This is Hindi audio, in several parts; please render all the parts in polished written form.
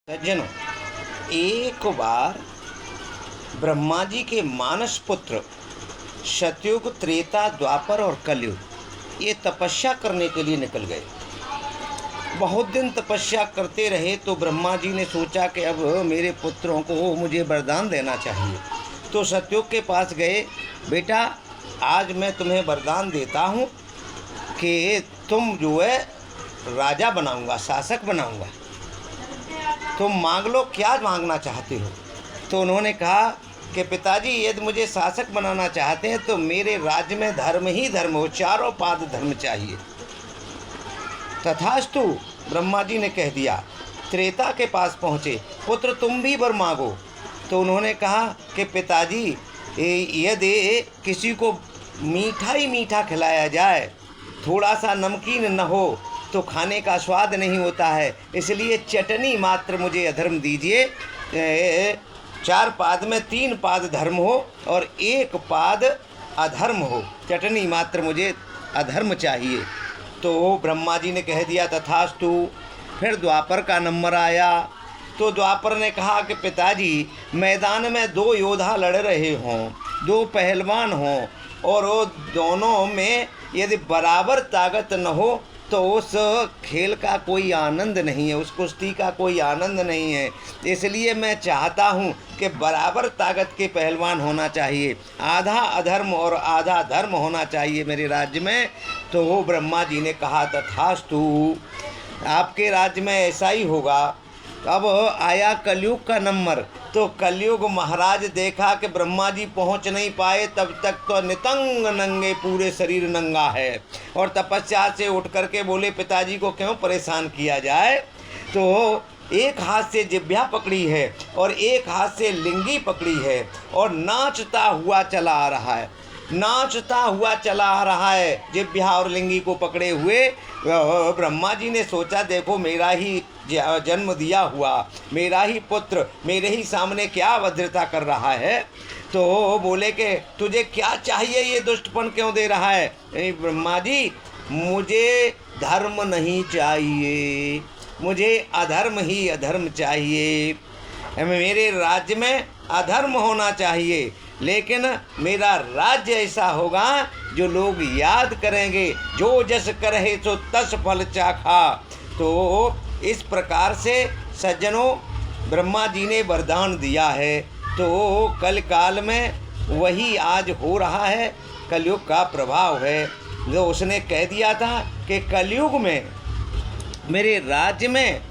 सज्जनों, एक बार ब्रह्मा जी के मानस पुत्र सतयुग, त्रेता, द्वापर और कलयुग ये तपस्या करने के लिए निकल गए। बहुत दिन तपस्या करते रहे तो ब्रह्मा जी ने सोचा कि अब मेरे पुत्रों को मुझे वरदान देना चाहिए। तो सतयुग के पास गए, बेटा आज मैं तुम्हें वरदान देता हूँ कि तुम जो है राजा बनाऊंगा, शासक बनाऊंगा, तुम मांग लो, क्या मांगना चाहते हो। तो उन्होंने कहा कि पिताजी यदि मुझे शासक बनाना चाहते हैं तो मेरे राज्य में धर्म ही धर्म हो, चारों पाद धर्म चाहिए। तथास्तु ब्रह्मा जी ने कह दिया। त्रेता के पास पहुँचे, पुत्र तुम भी वर मांगो। तो उन्होंने कहा कि पिताजी यदि किसी को मीठा ही मीठा खिलाया जाए, थोड़ा सा नमकीन न हो तो खाने का स्वाद नहीं होता है, इसलिए चटनी मात्र मुझे अधर्म दीजिए। 4 पाद में 3 पाद धर्म हो और 1 पाद अधर्म हो, चटनी मात्र मुझे अधर्म चाहिए। तो ब्रह्मा जी ने कह दिया तथास्तु। फिर द्वापर का नंबर आया तो द्वापर ने कहा कि पिताजी मैदान में 2 योद्धा लड़ रहे हों, 2 पहलवान हों और वो दोनों में यदि बराबर ताकत न हो तो उस खेल का कोई आनंद नहीं है, उस कुश्ती का कोई आनंद नहीं है। इसलिए मैं चाहता हूँ कि बराबर ताकत के पहलवान होना चाहिए, आधा अधर्म और आधा धर्म होना चाहिए मेरे राज्य में। तो वो ब्रह्मा जी ने कहा तथास्तु, आपके राज्य में ऐसा ही होगा। अब आया कलयुग का नंबर, तो कलयुग महाराज देखा कि ब्रह्मा जी पहुंच नहीं पाए, तब तक तो नितंग नंगे, पूरे शरीर नंगा है, और तपस्या से उठ करके बोले पिताजी को क्यों परेशान किया जाए। तो एक हाथ से जिह्वा पकड़ी है और एक हाथ से लिंगी पकड़ी है और नाचता हुआ चला आ रहा है, नाचता हुआ चला आ रहा है जिह्वा और लिंगी को पकड़े हुए। ब्रह्मा जी ने सोचा देखो मेरा ही जन्म दिया हुआ, मेरा ही पुत्र मेरे ही सामने क्या अभद्रता कर रहा है। तो बोले कि तुझे क्या चाहिए, ये दुष्टपन क्यों दे रहा है। ब्रह्मा जी मुझे धर्म नहीं चाहिए, मुझे अधर्म ही अधर्म चाहिए। मेरे राज्य में अधर्म होना चाहिए, लेकिन मेरा राज्य ऐसा होगा जो लोग याद करेंगे, जो जस करहे सो तस फल चाखा। तो इस प्रकार से सज्जनों ब्रह्मा जी ने वरदान दिया है, तो कल काल में वही आज हो रहा है, कलयुग का प्रभाव है। जो उसने कह दिया था कि कलयुग में मेरे राज्य में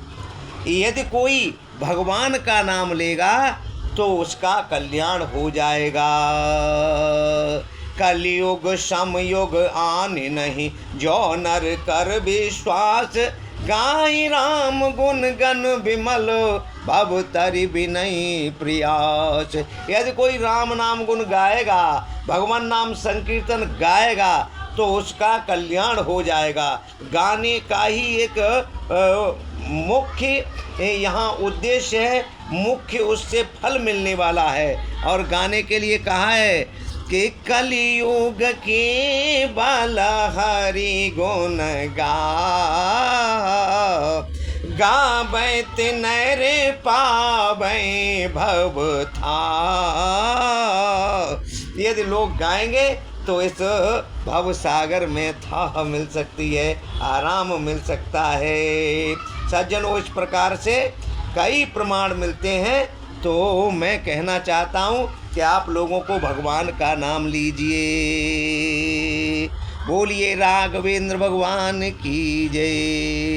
यदि कोई भगवान का नाम लेगा तो उसका कल्याण हो जाएगा। कलयुग समयुग आने नहीं, जो नर कर विश्वास, गाई राम गुण गण विमल, भव तरि विनय प्रयास। यदि कोई राम नाम गुण गाएगा, भगवान नाम संकीर्तन गाएगा तो उसका कल्याण हो जाएगा। गाने का ही एक मुख्य यहाँ उद्देश्य है, मुख्य उससे फल मिलने वाला है। और गाने के लिए कहा है कि कलियुग के बाला हरि गुण गाबै तिनर पाबै भव था। यदि लोग गाएंगे तो इस भव सागर में था मिल सकती है, आराम मिल सकता है। सज्जनों इस प्रकार से कई प्रमाण मिलते हैं, तो मैं कहना चाहता हूँ कि आप लोगों को भगवान का नाम लीजिए। बोलिए राघवेंद्र भगवान की जय।